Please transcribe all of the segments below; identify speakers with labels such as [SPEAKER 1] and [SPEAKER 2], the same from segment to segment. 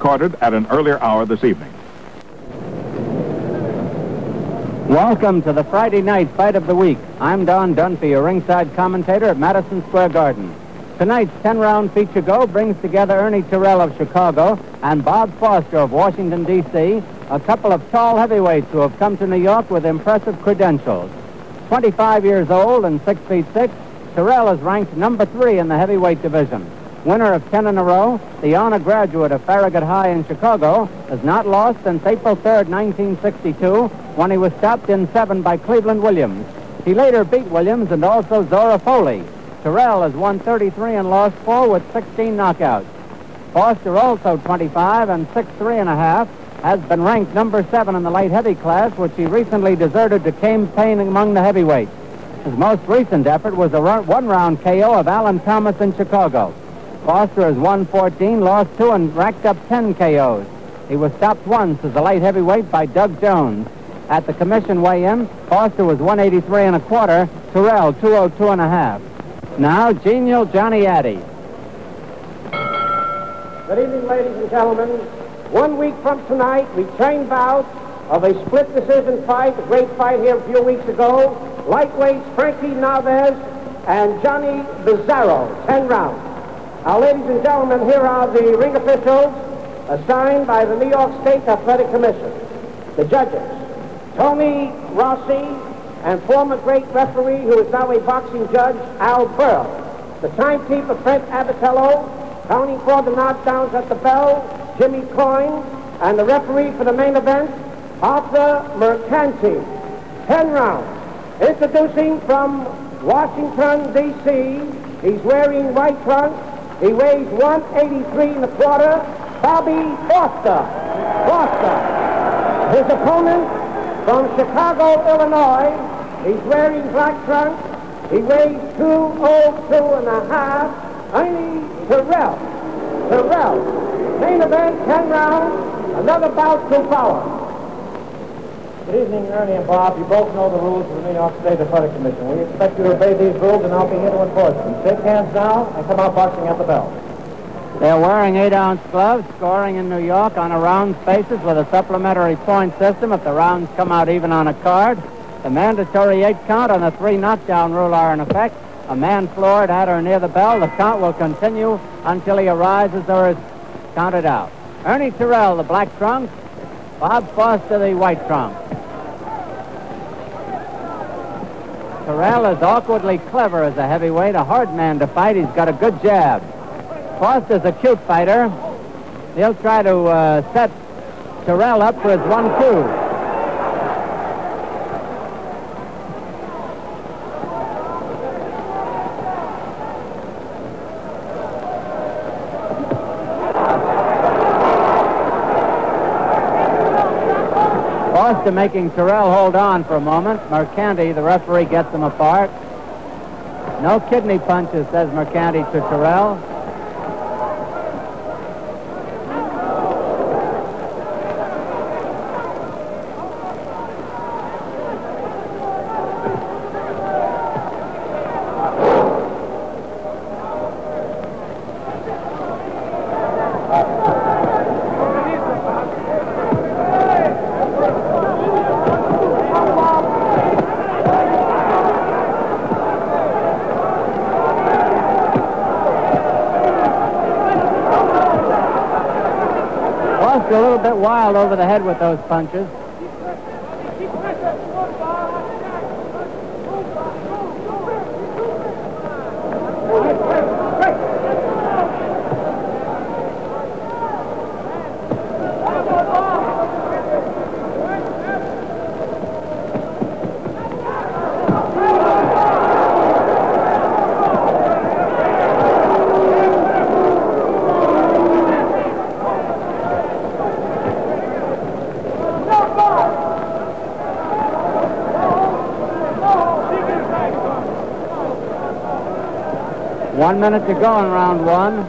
[SPEAKER 1] recorded at an earlier hour this evening.
[SPEAKER 2] Welcome to the Friday night fight of the week. I'm Don Dunphy, your ringside commentator at Madison Square Garden. Tonight's 10-round feature go brings together Ernie Terrell of Chicago and Bob Foster of Washington, D.C., a couple of tall heavyweights who have come to New York with impressive credentials. 25 years old and 6 feet 6, Terrell is ranked number 3 in the heavyweight division. Winner of 10 in a row, the honor graduate of Farragut High in Chicago, has not lost since April 3rd, 1962, when he was stopped in 7 by Cleveland Williams. He later beat Williams and also Zora Foley. Terrell has won 33 and lost 4 with 16 knockouts. Foster, also 25 and 6'3½", has been ranked number 7 in the light heavy class, which he recently deserted to campaign among the heavyweights. His most recent effort was a one-round KO of Alan Thomas in Chicago. Foster has won 14, lost 2, and racked up 10 KOs. He was stopped once as a light heavyweight by Doug Jones. At the commission weigh-in, Foster was 183 1/4, Terrell 202 1/2. Now, genial Johnny Addy.
[SPEAKER 3] Good evening, ladies and gentlemen. 1 week from tonight, we train bouts of a split decision fight, a great fight here a few weeks ago. Lightweights Frankie Narvaez and Johnny Bizarro, 10 rounds. Now, ladies and gentlemen, here are the ring officials assigned by the New York State Athletic Commission. The judges, Tony Rossi, and former great referee, who is now a boxing judge, Al Burr. The timekeeper, Frank Abatello, counting for the knockdowns at the bell, Jimmy Coyne, and the referee for the main event, Arthur Mercanti. 10 rounds. Introducing from Washington, D.C., he's wearing white trunks. He weighs 183 1/4, Bobby Foster. His opponent from Chicago, Illinois, he's wearing black trunks. He weighs 202 1/2, Ernie Terrell. Main event, 10 rounds, another bout to follow.
[SPEAKER 4] Good evening, Ernie and Bob. You both know the rules of the New York State Athletic Commission. We expect you to obey these rules, and I'll be here to enforce them. Shake hands now and come out boxing at the bell.
[SPEAKER 2] They're wearing 8-ounce gloves, scoring in New York on a rounds basis with a supplementary point system if the rounds come out even on a card. The mandatory 8 count and the 3 knockdown rule are in effect. A man floored at or near the bell, the count will continue until he arises or is counted out. Ernie Terrell, the black trunks. Bob Foster, the white trunks. Terrell is awkwardly clever as a heavyweight, a hard man to fight. He's got a good jab. Foster's a cute fighter. He'll try to set Terrell up for his 1-2. Foster making Terrell hold on for a moment. Mercanti, the referee, gets them apart. No kidney punches, says Mercanti to Terrell. A little bit wild over the head with those punches. One minute to go in round one.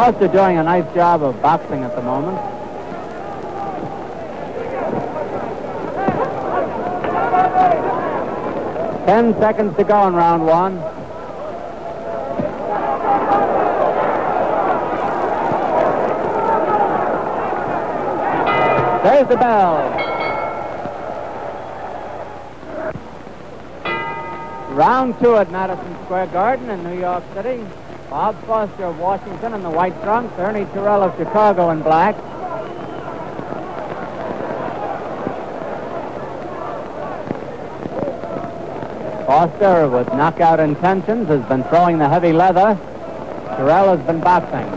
[SPEAKER 2] Foster doing a nice job of boxing at the moment. Ten seconds to go in round one. There's the bell. Round two at Madison Square Garden in New York City. Bob Foster of Washington in the white trunks, Ernie Terrell of Chicago in black. Foster, with knockout intentions, has been throwing the heavy leather. Terrell has been boxing.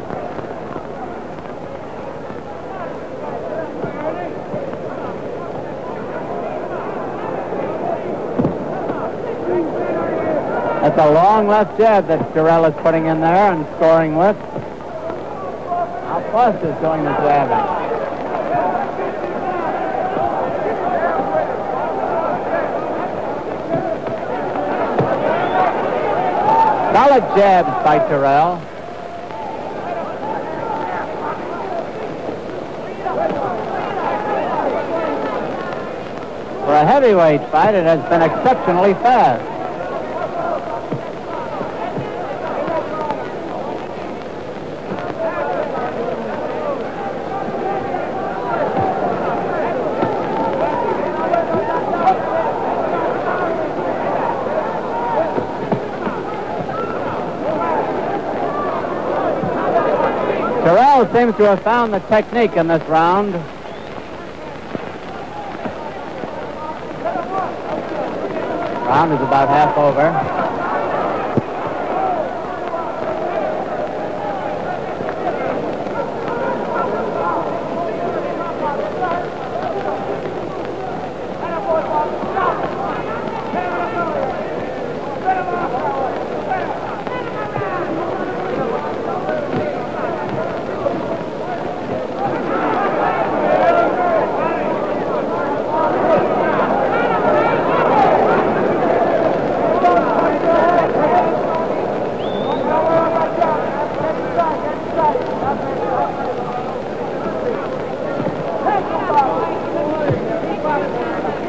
[SPEAKER 2] That's a long left jab that Terrell is putting in there and scoring with. Now Foster's doing the jabbing. Solid jabs by Terrell. For a heavyweight fight, it has been exceptionally fast. Terrell seems to have found the technique in this round. Round is about half over.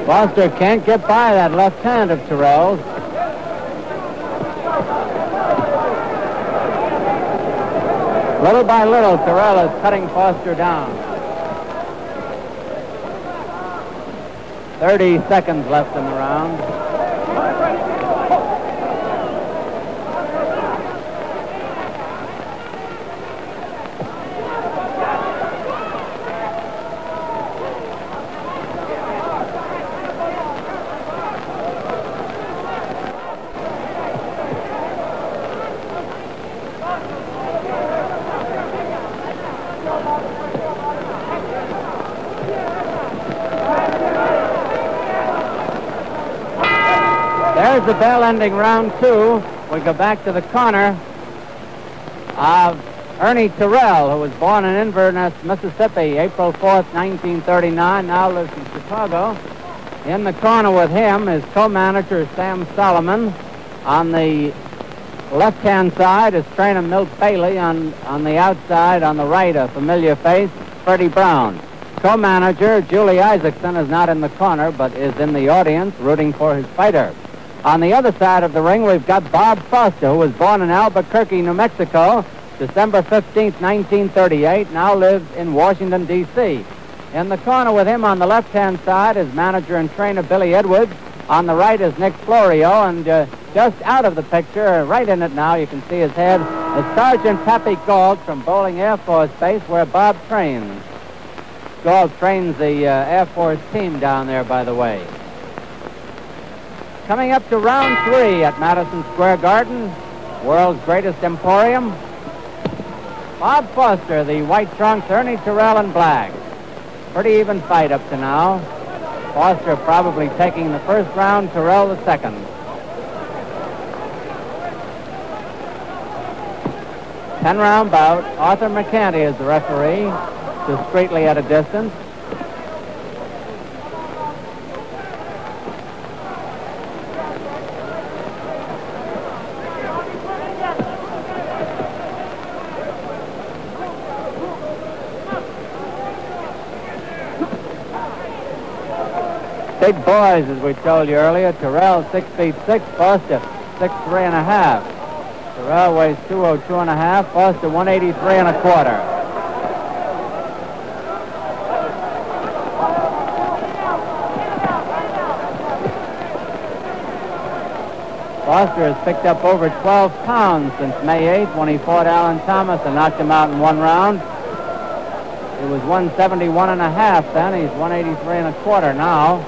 [SPEAKER 2] Foster can't get by that left hand of Terrell's. Little by little, Terrell is cutting Foster down. 30 seconds left in the round. There's the bell ending round two. We go back to the corner of Ernie Terrell, who was born in Inverness, Mississippi, April 4th, 1939, now lives in Chicago. In the corner with him is co-manager Sam Solomon. On the left-hand side is trainer Milt Bailey. On the outside, on the right, a familiar face, Freddie Brown. Co-manager Julie Isaacson is not in the corner, but is in the audience rooting for his fighter. On the other side of the ring, we've got Bob Foster, who was born in Albuquerque, New Mexico, December 15th, 1938, now lives in Washington, D.C. In the corner with him on the left-hand side is manager and trainer Billy Edwards. On the right is Nick Florio, and just out of the picture, right in it now, you can see his head, is Sergeant Pappy Gauld from Bowling Air Force Base, where Bob trains. Gauld trains the Air Force team down there, by the way. Coming up to round three at Madison Square Garden, world's greatest emporium. Bob Foster, the white trunks, Ernie Terrell in black. Pretty even fight up to now. Foster probably taking the first round, Terrell the second. Ten-round bout. Arthur McCanty is the referee, discreetly at a distance. Big boys, as we told you earlier. Terrell, 6'6", Foster, 6'3½". Terrell weighs 202½, Foster 183 1/4. Foster has picked up over 12 pounds since May 8th when he fought Alan Thomas and knocked him out in one round. He was 171.5 then. He's 183 1/4 now.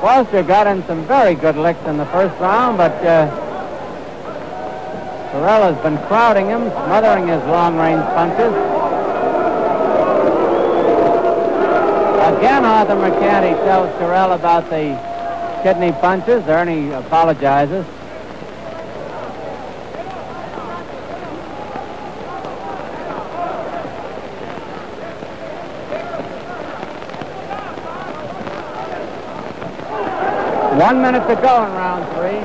[SPEAKER 2] Foster got in some very good licks in the first round, but Terrell has been crowding him, smothering his long-range punches. Again, Arthur McCanty tells Terrell about the kidney punches. Ernie apologizes. One minute to go in round 3.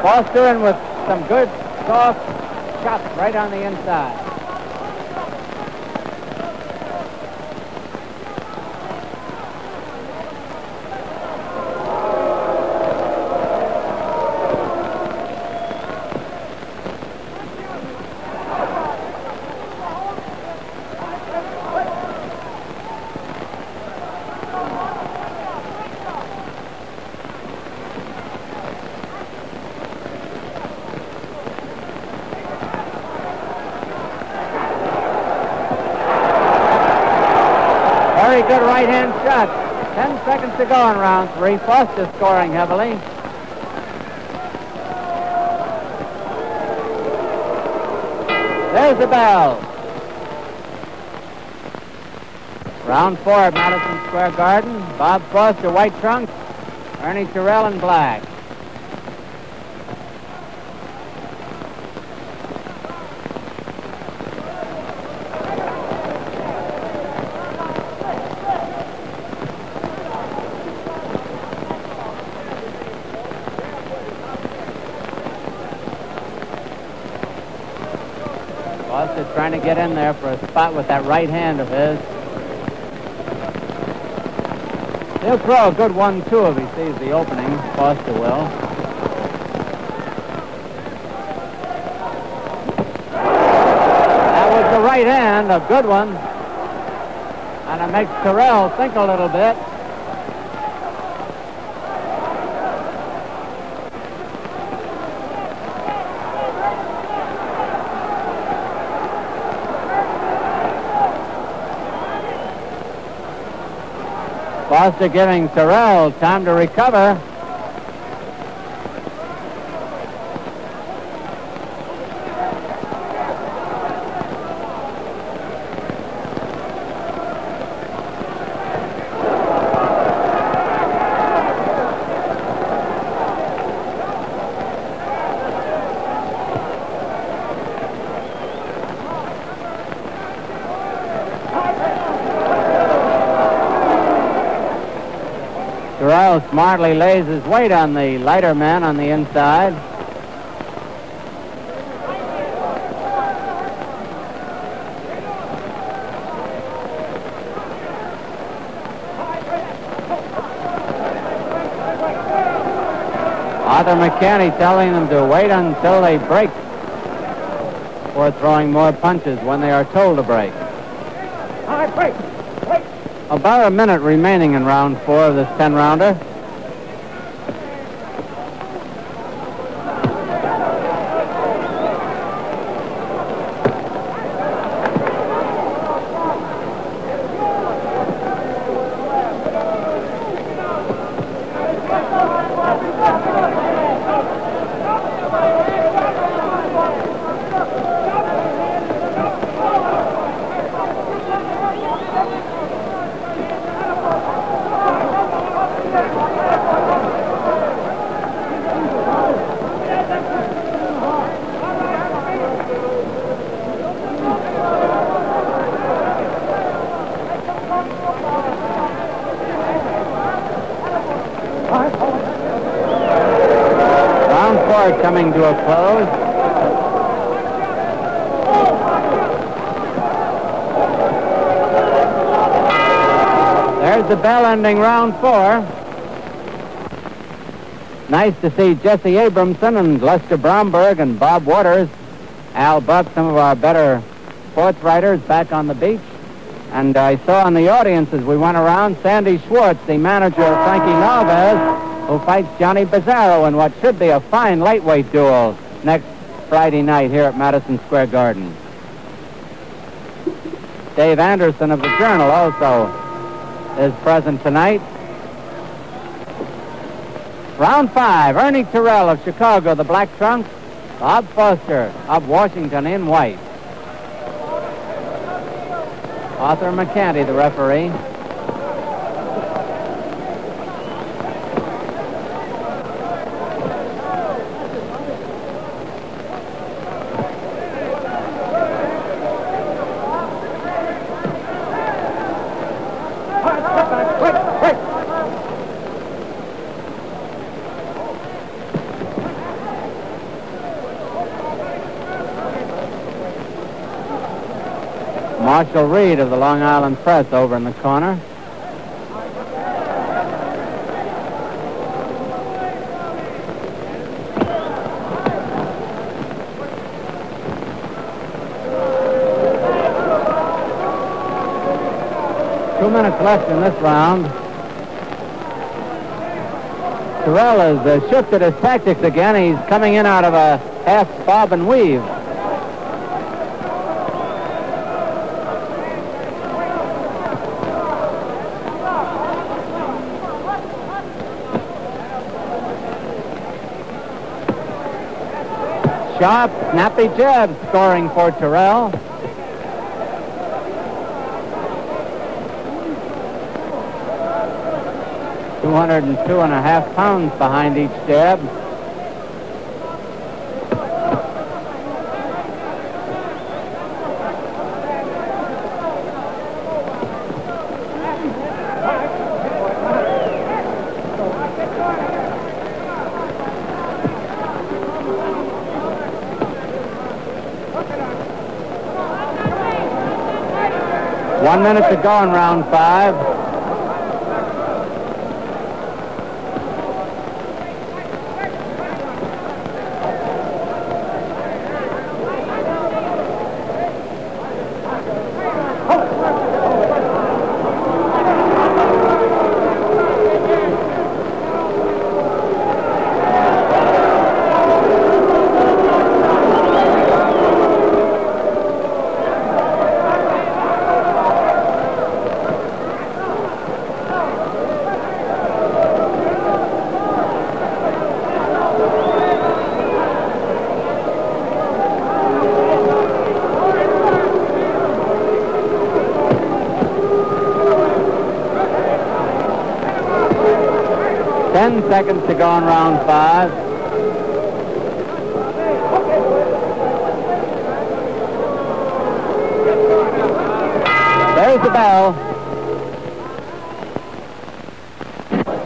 [SPEAKER 2] Foster in with some good soft shots right on the inside. Very good right-hand shot. 10 seconds to go in round 3. Foster scoring heavily. There's the bell. Round 4 at Madison Square Garden. Bob Foster, white trunks. Ernie Terrell in black. Foster trying to get in there for a spot with that right hand of his. He'll throw a good 1-2 if he sees the opening. Foster will. That was the right hand, a good one. And it makes Terrell think a little bit. Foster giving Terrell time to recover. Terrell smartly lays his weight on the lighter man on the inside. Arthur McCanty telling them to wait until they break before throwing more punches when they are told to break.
[SPEAKER 3] All right, break. Wait.
[SPEAKER 2] About a minute remaining in round 4 of this 10-rounder. coming to a close. There's the bell ending round 4. Nice to see Jesse Abramson and Lester Bromberg and Bob Waters, Al Buck, some of our better sports writers back on the beach. And I saw in the audience as we went around Sandy Schwartz, the manager of Frankie Nalvez, who fights Johnny Bizzarro in what should be a fine lightweight duel next Friday night here at Madison Square Garden. Dave Anderson of the Journal also is present tonight. Round 5, Ernie Terrell of Chicago, the black trunks. Bob Foster of Washington in white. Arthur McCanty, the referee. Marshall Reed of the Long Island Press over in the corner. Two minutes left in this round. Terrell has shifted his tactics again. He's coming in out of a half bob and weave. Sharp, snappy jab scoring for Terrell. £202.5 behind each jab. One minute to go in round 5. Seconds to go in round 5. There's the bell.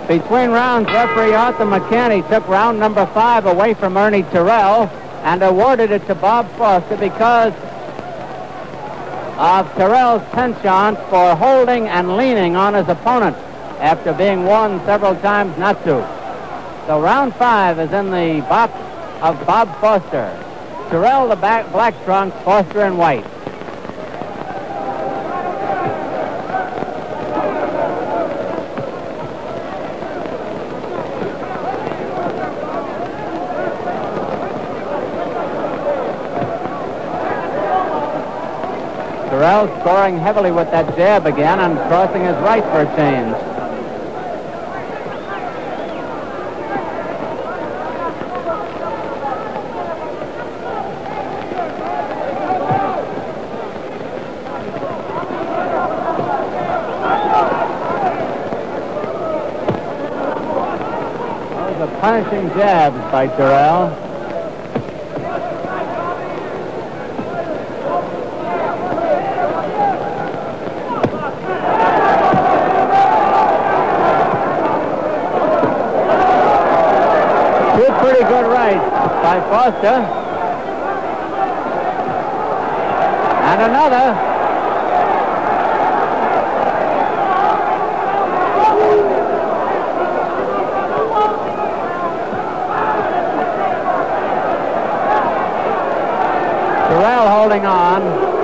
[SPEAKER 2] Between rounds, referee Arthur McCanty took round number 5 away from Ernie Terrell and awarded it to Bob Foster because of Terrell's penchant for holding and leaning on his opponent after being warned several times not to. So round 5 is in the box of Bob Foster. Terrell, the black trunks, Foster in white. Terrell scoring heavily with that jab again and crossing his right for a change. Punishing jabs by Terrell. Two pretty good rights by Foster. And another. Terrell holding on.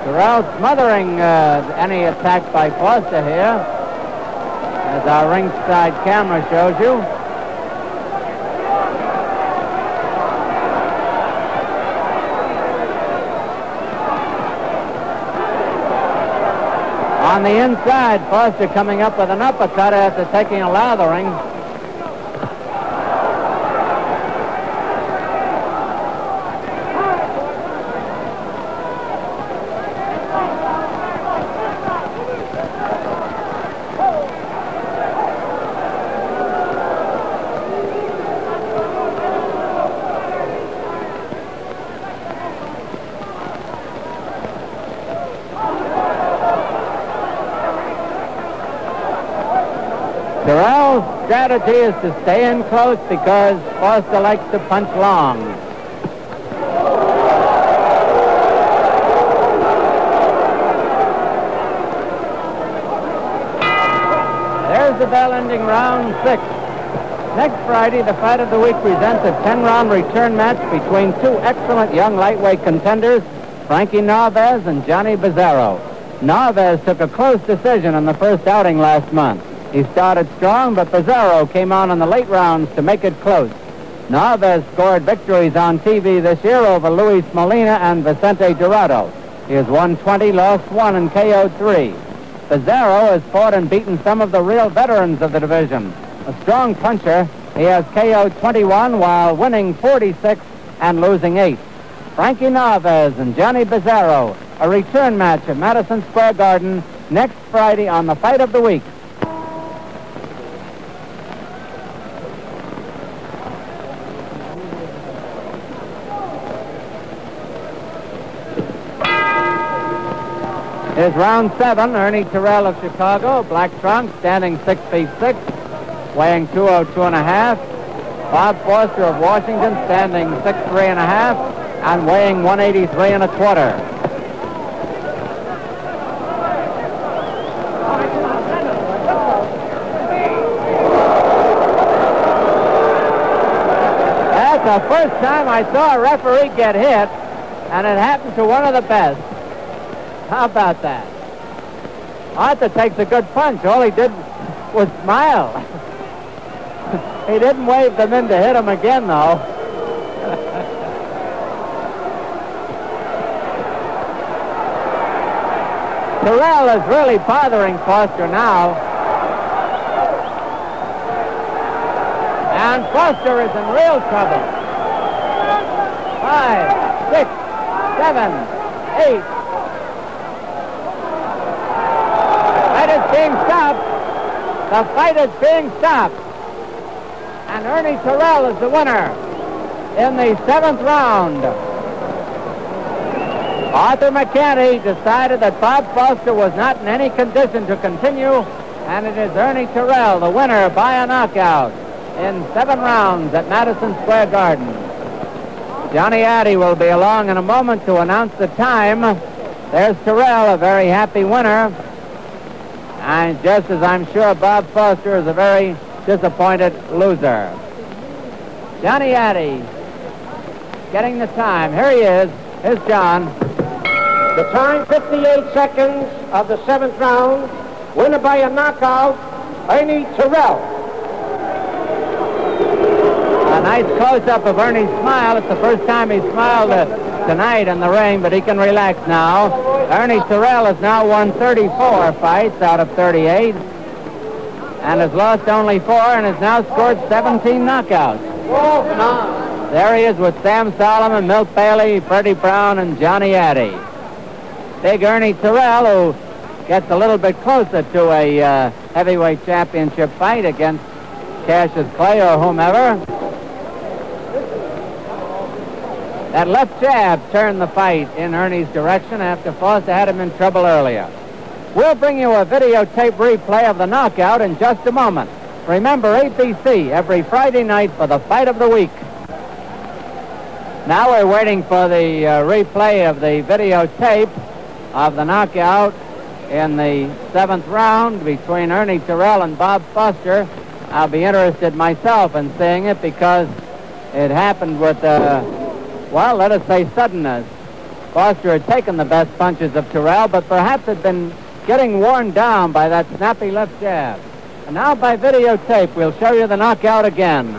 [SPEAKER 2] Terrell smothering any attack by Foster here, as our ringside camera shows you. On the inside, Foster coming up with an uppercut after taking a lathering. Terrell's strategy is to stay in close because Foster likes to punch long. There's the bell ending round 6. Next Friday, the Fight of the Week presents a 10-round return match between two excellent young lightweight contenders, Frankie Narvaez and Johnny Bizzarro. Narvaez took a close decision in the first outing last month. He started strong, but Bizzarro came on in the late rounds to make it close. Narvaez scored victories on TV this year over Luis Molina and Vicente Dorado. He has won 20, lost 1, and KO'd 3. Bizzarro has fought and beaten some of the real veterans of the division. A strong puncher, he has KO'd 21 while winning 46 and losing 8. Frankie Narvaez and Johnny Bizzarro, a return match at Madison Square Garden next Friday on the Fight of the Week. Here's round 7. Ernie Terrell of Chicago, black trunk, standing 6 feet 6, weighing 202 and a half. Bob Foster of Washington, standing 6'3 and a half, and weighing 183 and a quarter. That's the first time I saw a referee get hit, and it happened to one of the best. How about that? Arthur takes a good punch. All he did was smile. He didn't wave them in to hit him again, though. Terrell is really bothering Foster now. And Foster is in real trouble. 5, 6, 7, 8. Being stopped. The fight is being stopped. And Ernie Terrell is the winner in the 7th round. Arthur McCanty decided that Bob Foster was not in any condition to continue, and it is Ernie Terrell, the winner by a knockout in 7 rounds at Madison Square Garden. Johnny Addy will be along in a moment to announce the time. There's Terrell, a very happy winner. And just as I'm sure Bob Foster is a very disappointed loser. Johnny Addy getting the time. Here he is. Here's John.
[SPEAKER 3] The time, 58 seconds of the 7th round. Winner by a knockout, Ernie Terrell.
[SPEAKER 2] A nice close-up of Ernie's smile. It's the first time he smiled tonight in the ring, but he can relax now. Ernie Terrell has now won 34 fights out of 38 and has lost only 4 and has now scored 17 knockouts. There he is with Sam Solomon, Milt Bailey, Freddie Brown, and Johnny Addy. Big Ernie Terrell, who gets a little bit closer to a heavyweight championship fight against Cassius Clay or whomever. That left jab turned the fight in Ernie's direction after Foster had him in trouble earlier. We'll bring you a videotape replay of the knockout in just a moment. Remember, ABC every Friday night for the fight of the week. Now we're waiting for the replay of the videotape of the knockout in the 7th round between Ernie Terrell and Bob Foster. I'll be interested myself in seeing it because it happened with, well, let us say suddenness. Foster had taken the best punches of Terrell, but perhaps had been getting worn down by that snappy left jab. And now by videotape, we'll show you the knockout again.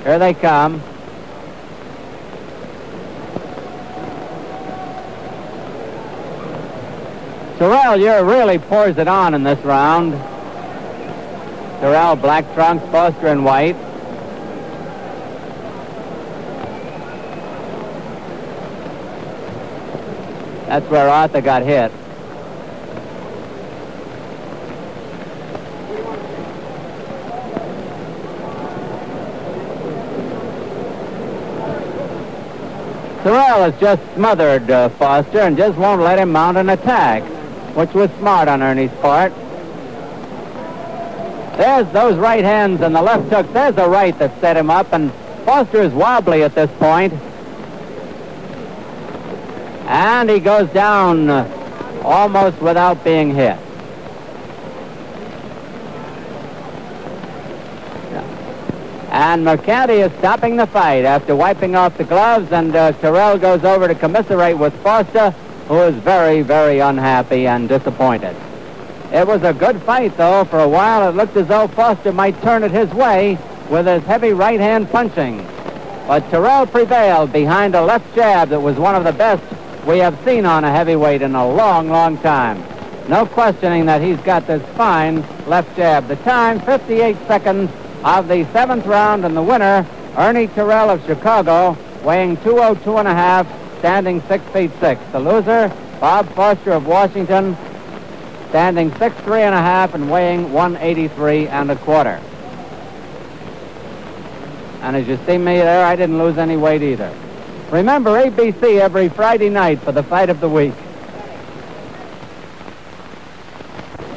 [SPEAKER 2] Here they come. Terrell really pours it on in this round. Terrell, black trunks, Foster in white. That's where Arthur got hit. Terrell has just smothered Foster and just won't let him mount an attack, which was smart on Ernie's part. There's those right hands and the left hook. There's a right that set him up, and Foster is wobbly at this point. And he goes down almost without being hit. And Mercanti is stopping the fight after wiping off the gloves, and Terrell goes over to commiserate with Foster, who is very, very unhappy and disappointed. It was a good fight, though. For a while, it looked as though Foster might turn it his way with his heavy right hand punching. But Terrell prevailed behind a left jab that was one of the best we have seen on a heavyweight in a long, long time. No questioning that he's got this fine left jab. The time, 58 seconds of the 7th round, and the winner, Ernie Terrell of Chicago, weighing 202.5, standing 6 feet 6. The loser, Bob Foster of Washington, standing 6'3.5" and weighing 183 1/4. And as you see me there, I didn't lose any weight either. Remember, ABC every Friday night for the fight of the week.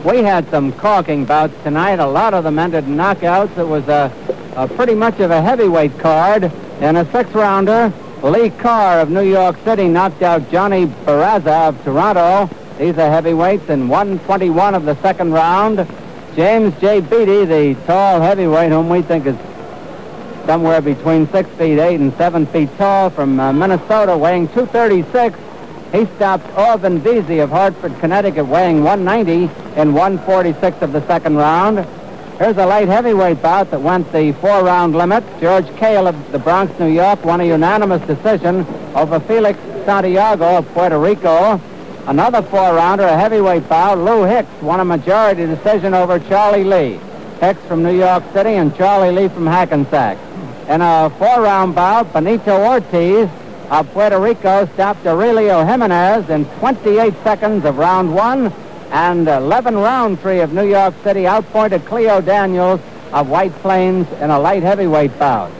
[SPEAKER 2] We had some corking bouts tonight. A lot of them ended in knockouts. It was a pretty much of a heavyweight card. In a 6-rounder, Lee Carr of New York City knocked out Johnny Barraza of Toronto. These are heavyweights in 1:21 of the 2nd round. James J. Beatty, the tall heavyweight, whom we think is somewhere between 6 feet 8 and 7 feet tall, from Minnesota, weighing 236. He stopped Orvin Veazey of Hartford, Connecticut, weighing 190 in 1:46 of the 2nd round. Here's a light heavyweight bout that went the 4-round limit. George Cale of the Bronx, New York, won a unanimous decision over Felix Santiago of Puerto Rico. Another 4-rounder, a heavyweight bout. Lou Hicks won a majority decision over Charlie Lee. Hicks from New York City and Charlie Lee from Hackensack. In a 4-round bout, Benito Ortiz of Puerto Rico stopped Aurelio Jimenez in 28 seconds of round 1, and 11 Roundtree of New York City outpointed Cleo Daniels of White Plains in a light heavyweight bout.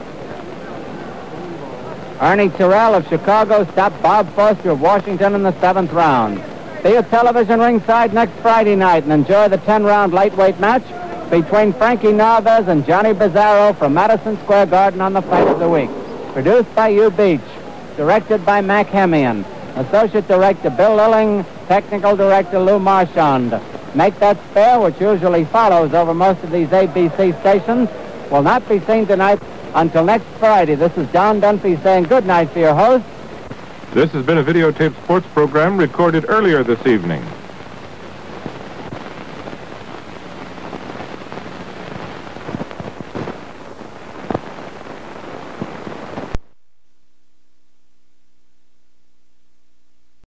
[SPEAKER 2] Ernie Terrell of Chicago stopped Bob Foster of Washington in the 7th round. See a television ringside next Friday night and enjoy the 10-round lightweight match between Frankie Narvaez and Johnny Bizarro from Madison Square Garden on the fight of the week. Produced by Hugh Beach. Directed by Mac Hemian. Associate Director Bill Lilling. Technical Director Lou Marchand. Make That Spare, which usually follows over most of these ABC stations, will not be seen tonight until next Friday. This is Don Dunphy saying good night for your host.
[SPEAKER 1] This has been a videotaped sports program recorded earlier this evening.